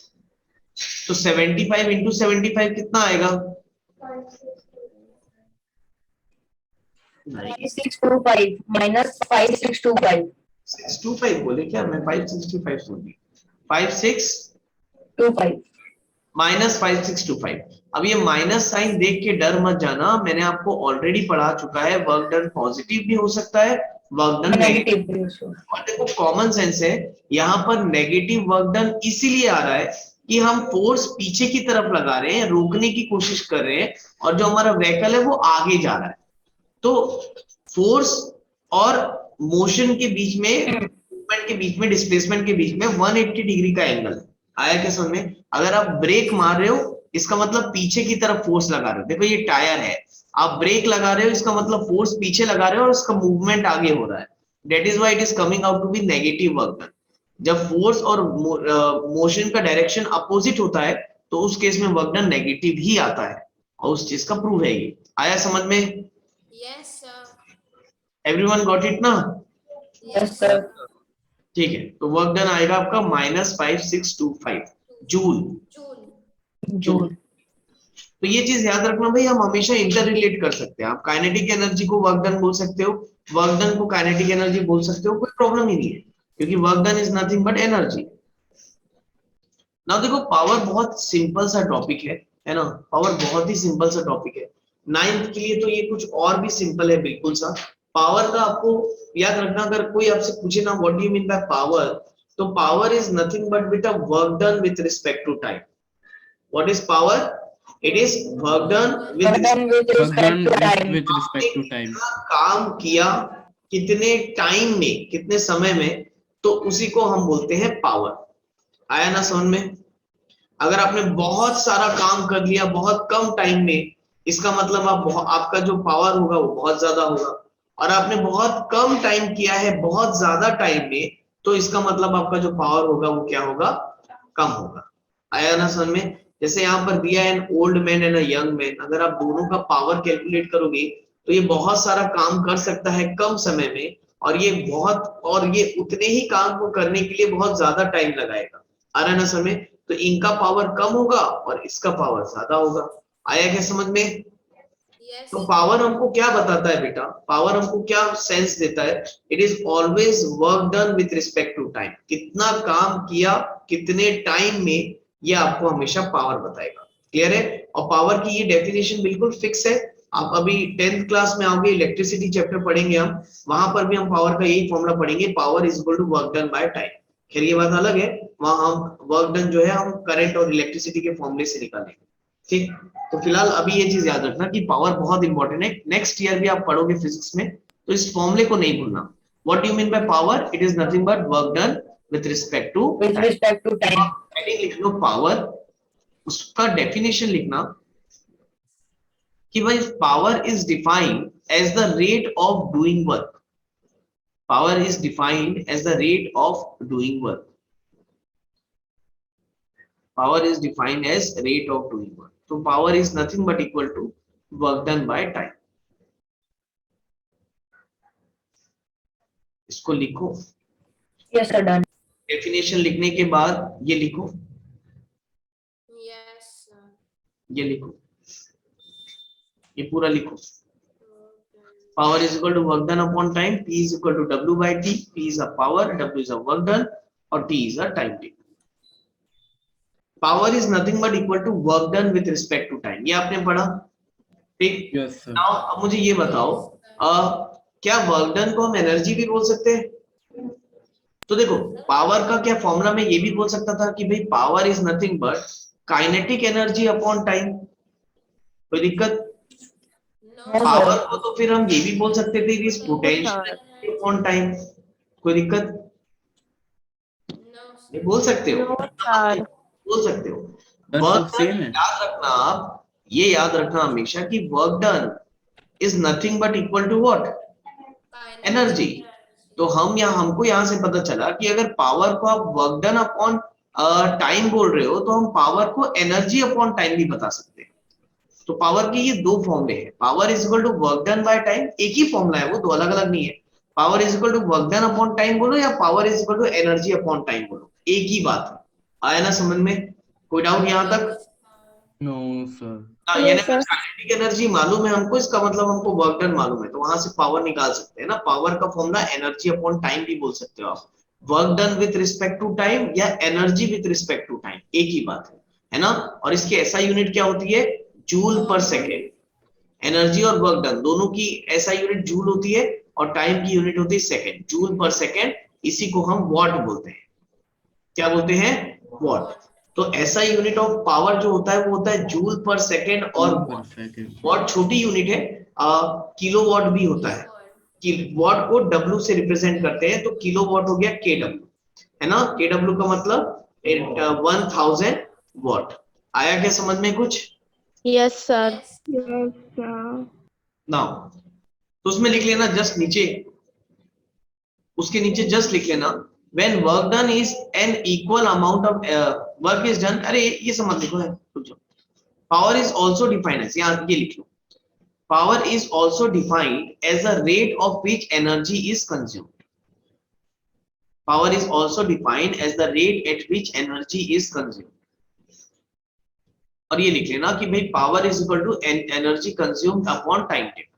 तो 75 इंटू 75 कितना आएगा? 625 माइनस 5625। 625 बोले क्या? मैं 565 सुन ली। 5625 माइनस 5625। अब ये माइनस साइन देख के डर मत जाना, मैंने आपको ऑलरेडी पढ़ा चुका है, वर्क डन पॉजिटिव भी हो सकता है, वर्क डन नेगेटिव। नेगेटिव। और देखो कॉमन सेंस है, यहाँ पर नेगेटिव वर्क डन इसीलिए आ रहा है कि हम फोर्स पीछे की तरफ लगा रहे हैं, रोकने की कोशिश कर रहे हैं, और जो हमारा व्हीकल है वो आगे जा रहा है। तो फोर्स और मोशन के बीच में, मूवमेंट के बीच में, डिस्प्लेसमेंट के बीच में 180 डिग्री का एंगल है। आया क्या समझ में? अगर आप ब्रेक मार रहे हो इसका मतलब पीछे की तरफ फोर्स लगा रहे हो। देखो ये टायर है, आप ब्रेक लगा रहे हो, इसका मतलब फोर्स पीछे लगा रहे हो और इसका मूवमेंट आगे हो रहा है। That is why it is coming out to be negative work done. जब फोर्स और मोशन का डायरेक्शन अपोजिट होता है तो उस केस में वर्क डन नेगेटिव ही आता है, और उस चीज का प्रूव है ये। आया समझ में? Yes, sir. Everyone got it ना? Yes sir. ठीक है, तो वर्क डन आएगा आपका -5625 जूल। June. जूल। तो ये चीज याद रखना भाई, हम हमेशा इंटर रिलेट कर सकते हैं। आप काइनेटिक एनर्जी को वर्क डन बोल सकते हो, वर्क डन को काइनेटिक एनर्जी बोल सकते हो, कोई प्रॉब्लम ही नहीं है, क्योंकि work done is nothing but energy. Now देखो, पावर बहुत सिंपल सा टॉपिक है ना? पावर बहुत ही सिंपल सा टॉपिक है। 9th के लिए तो ये कुछ और भी सिंपल है बिल्कुल सा। पावर का आपको याद रखना, अगर कोई आपसे पूछे ना what do you mean by power, तो power is nothing but with a work done with respect to time. What is power? It is work done with work done with Work respect done to time. with respect to time. काम किया कितने time में, कितने समय में, तो उसी को हम बोलते हैं पावर। आया ना समझ में? अगर आपने बहुत सारा काम कर लिया बहुत कम टाइम में, इसका मतलब आपका जो पावर होगा वो बहुत ज्यादा होगा। और आपने बहुत कम टाइम किया है बहुत ज्यादा टाइम में, तो इसका मतलब आपका जो पावर होगा वो क्या होगा? कम होगा। आया ना समझ में? जैसे यहाँ पर दिया है an old man and a young man, अगर आप दोनों का पावर कैलकुलेट करोगे तो ये बहुत सारा काम कर सकता है कम समय में, और ये उतने ही काम को करने के लिए बहुत ज्यादा टाइम लगाएगा। आ रहा है ना समझ में? तो इनका पावर कम होगा और इसका पावर ज्यादा होगा। आया क्या समझ में? Yes. तो पावर हमको क्या बताता है बेटा? पावर हमको क्या सेंस देता है? It is always work done with respect to time. कितना काम किया कितने टाइम में, ये आपको हमेशा पावर बताएगा। क्लियर है? और पावर की ये डेफिनेशन बिल्कुल फिक्स है। आप अभी 10th क्लास में आओगे, इलेक्ट्रिसिटी चैप्टर पढ़ेंगे हम, वहां पर भी हम पावर का यही फॉर्मूला पढ़ेंगे, power is equal to work done by time. खैर ये बात अलग है, वहां हम वर्क डन जो है हम करंट और इलेक्ट्रिसिटी के फॉर्मूले से निकालेंगे। ठीक, तो फिलहाल अभी ये चीज याद रखना कि पावर बहुत इंपॉर्टेंट है। नेक्स्ट ईयर भी आप पढ़ोगे फिजिक्स में, तो इस फॉर्मूले को नहीं भूलना। What do you mean by power? It is nothing but work done with respect to time. Heading लिख लो पावर, उसका डेफिनेशन लिखना कि भाई power is defined as the rate of doing work. Power is defined as the rate of doing work. Power is defined as rate of doing work. So power is nothing but equal to work done by time. इसको लिखो। Yes sir, done. Definition लिखने के बाद ये लिखो, Yes, sir. ये लिखो, ये पूरा लिखो। Okay. Power is equal to work done upon time. P is equal to W by T. P is a power, W is a work done, और T is a time taken. Power is nothing but equal to work done with respect to time. ये आपने पढ़ा? ठीक। Yes, sir. Now अब मुझे ये बताओ, क्या वर्क डन को हम एनर्जी भी बोल सकते हैं? तो देखो, पावर का क्या फॉर्मूला में ये भी बोल सकता था कि भाई power is nothing but kinetic energy upon time. कोई दिक्कत? No, पावर को तो फिर हम ये भी बोल सकते थे कि इज पोटेंशियल अपॉन टाइम। कोई दिक्कत? no, sir. ये बोल सकते हो, बोल सकते हो। That's work the same done है। याद रखना, आप ये याद रखना हमेशा कि work done is nothing but equal to what? Kinetic energy. तो हमको यहाँ से पता चला कि अगर पावर को आप वर्क डन अपॉन टाइम बोल रहे हो, तो हम पावर को एनर्जी अपॉन टाइम भी बता सकते हैं। तो पावर के ये दो फॉर्मूले हैं, power is equal to work done by time, एक ही फॉर्मूला है वो, दो अलग अलग नहीं है। Power is equal to work done upon time बोलो या power is equal to energy upon time बोलो, एक ही बात है। आया ना समझ में? कोई डाउट यहाँ तक? No, sir. यानी काइनेटिक एनर्जी मालूम है हमको, इसका मतलब हमको वर्क डन मालूम है, तो वहां से पावर निकाल सकते हैं ना। पावर का फॉर्मूला एनर्जी अपॉन टाइम भी बोल सकते हो आप, work done with respect to time या energy with respect to time, एक ही बात है ना। और इसकी ऐसा यूनिट क्या होती है? जूल पर सेकेंड। एनर्जी और वर्क डन दोनों की ऐसा यूनिट जूल होती है और टाइम की यूनिट होती है सेकेंड, जूल पर सेकेंड। इसी को हम वॉट बोलते हैं। क्या बोलते हैं? वॉट। तो ऐसा यूनिट ऑफ पावर जो होता है वो होता है जूल पर सेकेंड और वॉट। Second. वॉट छोटी यूनिट है, किलोवाट भी होता है। कि वॉट को डब्ल्यू से रिप्रेजेंट करते हैं, तो किलोवाट हो गया केडब्ल्यू, है ना। केडब्ल्यू का मतलब 1000 वॉट। आया क्या समझ में कुछ? Yes, sir. नाउ तो उसमें लिख लेना जस्ट नीचे, उसके नीचे जस्ट लिख लेना when work done is an equal amount of work is done। अरे ये समझ लिखो है कुछ। Power is also defined as, यहाँ ये लिख लो, power is also defined as the rate of which energy is consumed। Power is also defined as the rate at which energy is consumed। और ये लिख लेना कि भाई power is equal to energy consumed upon time taken।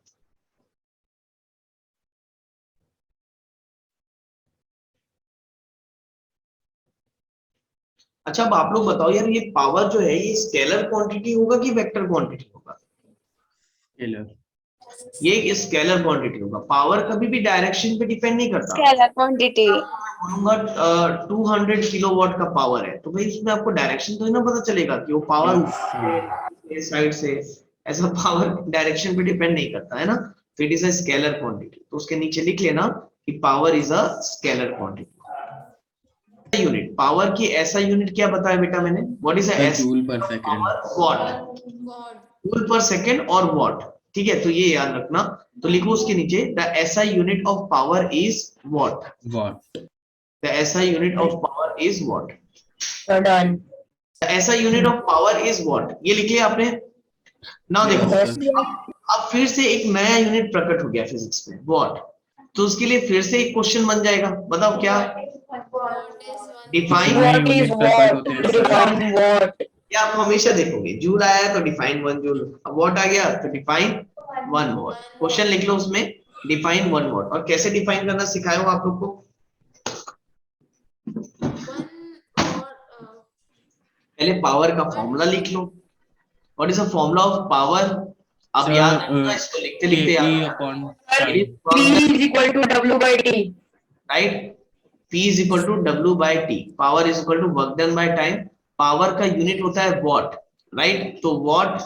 अच्छा अब आप लोग बताओ यार, ये पावर जो है ये स्केलर क्वांटिटी होगा कि वेक्टर क्वांटिटी होगा? Scalar. ये एक स्केलर क्वांटिटी होगा। पावर कभी भी डायरेक्शन पे डिपेंड नहीं करता। Scalar quantity. बोलूंगा 200 किलोवाट का पावर है तो भाई उसमें आपको डायरेक्शन तो ही ना पता चलेगा कि वो पावर इस साइड से, ऐसा पावर डायरेक्शन पे डिपेंड नहीं करता है ना। तो it is a scalar quantity. तो उसके नीचे लिख लेना कि power is a scalar quantity. Unit power की ऐसा यूनिट क्या बताया बेटा मैंने? What is The S? joule per second. Power what, God. Joule per second और वॉट। ठीक है, तो ये याद रखना। तो लिखो उसके नीचे the SI unit of power is what. Watt. The SI unit of power is what. So done. The SI unit of power is what, ये लिख लिया आपने ना? देखो Yes, sir. अब फिर से एक नया यूनिट प्रकट हो गया फिजिक्स में, वॉट। तो उसके लिए फिर से एक क्वेश्चन बन जाएगा, बताओ क्या? What is one? Define. What is unit प्रकट what? होते हैं, sir. Define what? ये आप हमेशा देखोगे, जूल आया तो डिफाइन 1 जूल, अब वॉट आ गया तो डिफाइन 1 वॉट। क्वेश्चन लिख लो उसमें डिफाइन 1 वॉट। और कैसे डिफाइन करना सिखाया हो आप लोग को? One or पहले पावर का फॉर्मूला लिख लो। What is the formula of power? अब Sir, याद रखना, इसको लिखते लिखते KE याद upon रखना। P is equal to W by T. Right, P is equal to W by T। Power is equal to work done by time. Power का unit होता है वॉट, राइट। तो वॉट,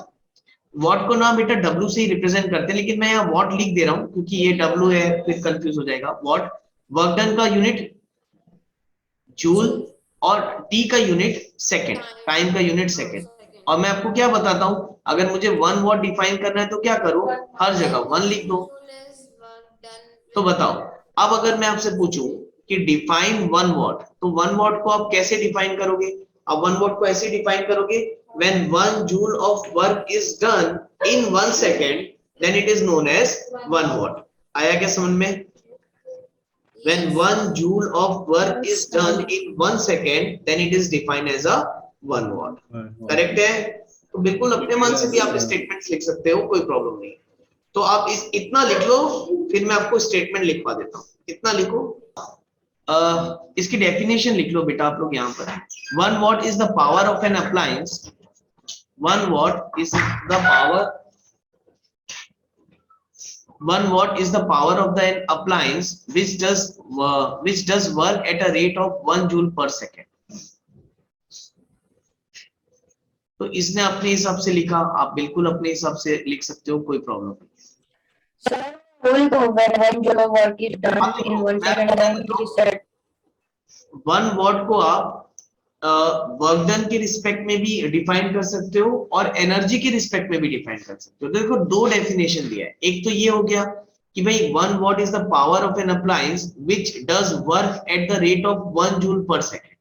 वॉट को ना बेटा W से ही represent करते हैं, लेकिन मैं यहाँ वॉट लिख दे रहा हूँ क्योंकि ये W है, फिर कंफ्यूज हो जाएगा। वॉट, वर्क डन का यूनिट जूल, और T का यूनिट सेकंड, टाइम का यूनिट सेकंड। और मैं आपको क्या बताता हूँ, अगर मुझे 1 वॉट डिफाइन करना है तो क्या करो, हर जगह 1 लिख दो। Joule is work done तो बताओ, अब अगर मैं आपसे पूछूं कि डिफाइन 1 वॉट, तो 1 वॉट को आप कैसे डिफाइन करोगे? अब 1 वॉट को ऐसे डिफाइन करोगे, when 1 joule of work is done in 1 second, then it is known as 1 watt। आया क्या समझ में? When 1 joule of work is done in 1 second, then it is defined as a 1 watt। Correct है? तो बिल्कुल अपने मन से भी आप स्टेटमेंट्स लिख सकते हो, कोई प्रॉब्लम नहीं। तो आप इतना लिख लो, फिर मैं आपको स्टेटमेंट लिखवा देता हूँ। इतना लिखो, इसकी डेफिनेशन लिख लो बेटा आप लोग यहाँ पर। 1 watt is the power of an appliance। 1 watt is the power, 1 watt is the power of the appliance which does work at a rate of 1 joule per second। तो इसने अपने हिसाब से लिखा, आप बिल्कुल अपने हिसाब से लिख सकते हो, कोई प्रॉब्लम नहीं। Sir, when 1 joule of work is done in 1 second, then it is said 1 what को आप वर्क डन के रिस्पेक्ट में भी डिफाइन कर सकते हो और एनर्जी के रिस्पेक्ट में भी डिफाइन कर सकते हो। तो देखो दो डेफिनेशन दिया है। एक तो ये हो गया कि भाई 1 watt is the power of an appliance which does work at the rate of 1 joule per second.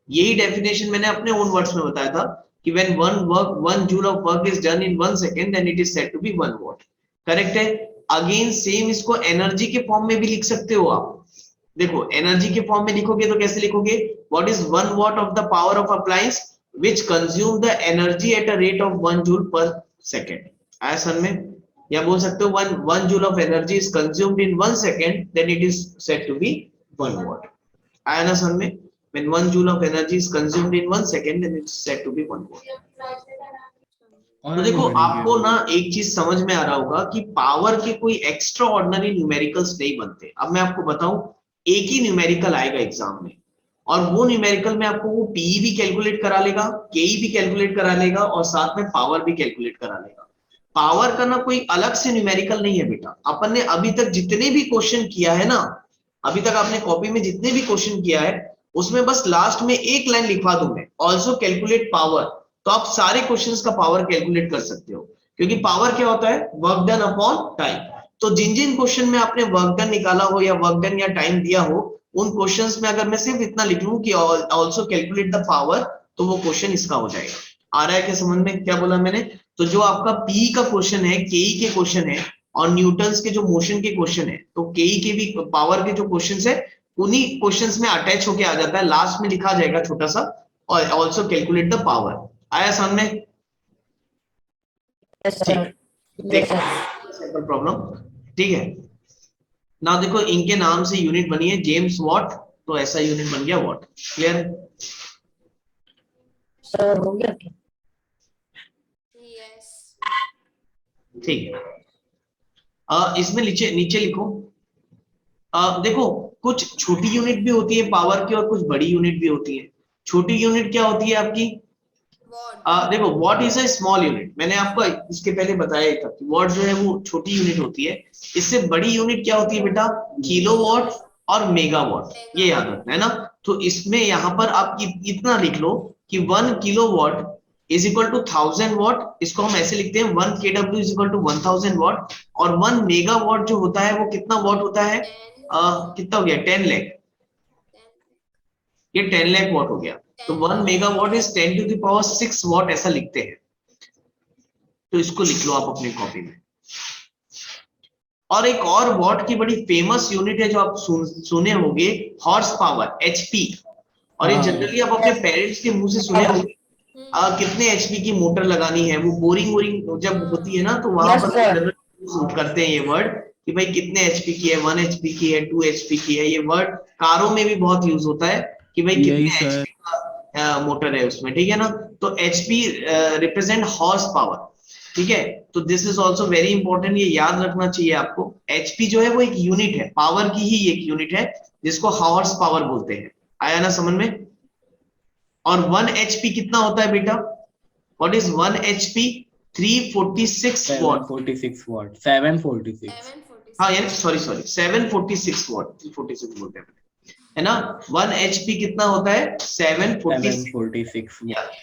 यही डेफिनेशन मैंने अपने ओन वर्ड्स में बताया था कि when 1 joule of work is done in 1 second, then it is said to be 1 watt। Correct है? Again same इसको energy के फॉर्म में भी लिख सकते हो आप। देखो एनर्जी के फॉर्म में लिखोगे तो कैसे लिखोगे? What is 1 watt of the power of appliance which consume the energy at a rate of 1 joule per second। आया सन में? या बोल सकते हो 1 joule of energy is consumed in 1 second, then it is said to be 1 watt। आया ना सन में? When 1 joule of energy is consumed in 1 second, then it's said to be 1 watt। तो देखो आपको ना एक चीज समझ में आ रहा होगा कि पावर के कोई एक्स्ट्रा ऑर्डिनरी न्यूमेरिकल्स नहीं बनते। अब मैं आपको बताऊं, एक ही न्यूमेरिकल आएगा एग्जाम में और वो न्यूमेरिकल में आपको वो पीई भी कैलकुलेट करा लेगा, केई भी कैलकुलेट करा लेगा और साथ में पावर भी कैलकुलेट करा लेगा। पावर का ना कोई अलग से न्यूमेरिकल नहीं है बेटा। अपन ने अभी तक जितने भी क्वेश्चन किया है ना, अभी तक आपने कॉपी में जितने भी क्वेश्चन किया है उसमें बस लास्ट में एक लाइन लिखवा दूं मैं, ऑल्सो कैलकुलेट पावर। तो आप सारे क्वेश्चंस का पावर कैलकुलेट कर सकते हो, क्योंकि पावर क्या होता है, वर्क डन अपॉन टाइम। तो जिन जिन क्वेश्चन में आपने वर्क डन निकाला हो या वर्क डन या टाइम दिया हो, उन क्वेश्चंस में अगर मैं सिर्फ इतना लिख लूं कि आल्सो कैलकुलेट द पावर, तो वो क्वेश्चन इसका हो जाएगा। आ रहा है क्या समझ में क्या बोला मैंने? तो जो आपका पी का क्वेश्चन है, केई के क्वेश्चन है और न्यूटन्स के जो मोशन के क्वेश्चन है, तो केई के भी पावर के जो क्वेश्चंस है उन्हीं क्वेश्चंस में अटैच होके आ जाता है, लास्ट में लिखा जाएगा छोटा सा, और आल्सो कैलकुलेट द पावर। आया सामने? Yes, sir. Yes, sir. Simple problem, ठीक है ना। देखो इनके नाम से यूनिट बनी है जेम्स वॉट, तो ऐसा यूनिट बन गया वॉट। क्लियर है? Sir, हो गया क्या? Yes. ठीक है। इसमें नीचे नीचे लिखो। देखो कुछ छोटी यूनिट भी होती है पावर की और कुछ बड़ी यूनिट भी होती है। छोटी यूनिट क्या होती है आपकी? What? देखो what is a small unit, मैंने आपको इसके पहले बताया था कि व्हाट जो है वो छोटी यूनिट होती है। इससे बड़ी यूनिट क्या होती है बेटा? किलोवाट और मेगावाट, ये याद रखना है ना। तो इसमें यहाँ पर आप इतना लिख लो कि 1 kilowatt is equal to 1000 watt, इसको हम ऐसे लिखते हैं 1 kW is equal to 1000 watt. और 1 मेगावाट जो होता है वो कितना वॉट होता है? कितना हो गया? 10 लाख, ये 10 लाख वॉट हो गया। तो 1 megawatt is 10 to the power 6 watt, ऐसा लिखते हैं। तो इसको लिख लो आप अपनी कॉपी में। और एक और वॉट की बड़ी फेमस यूनिट है जो आप सुने होंगे, हॉर्स पावर, एचपी। और ये जनरली आप अपने पेरेंट्स के मुंह से सुने होंगे कितने एचपी की मोटर लगानी है। वो बोरिंग जब होती है ना, तो वहां Yes, पर sir. यूज करते हैं ये वर्ड कि भाई कितने एचपी की है, 1 एचपी की है, 2 एचपी की है। ये वर्ड कारों में भी बहुत यूज होता है कि भाई कितने एचपी का मोटर है उसमें, ठीक है ना। तो एचपी रिप्रेजेंट हॉर्स पावर, ठीक है। तो this is also very important, ये याद रखना चाहिए आपको। एचपी जो है वो एक यूनिट है, पावर की ही एक यूनिट है, जिसको हॉर्स पावर बोलते हैं। आया ना समझ में? और 1 एचपी कितना होता है बेटा? What is 1 HP? 346 what. 746 watt. 746. 746. हाँ यार सॉरी 746 वॉट, 346 बोलते हैं है ना। 1 एचपी कितना होता है? 746 746 watt.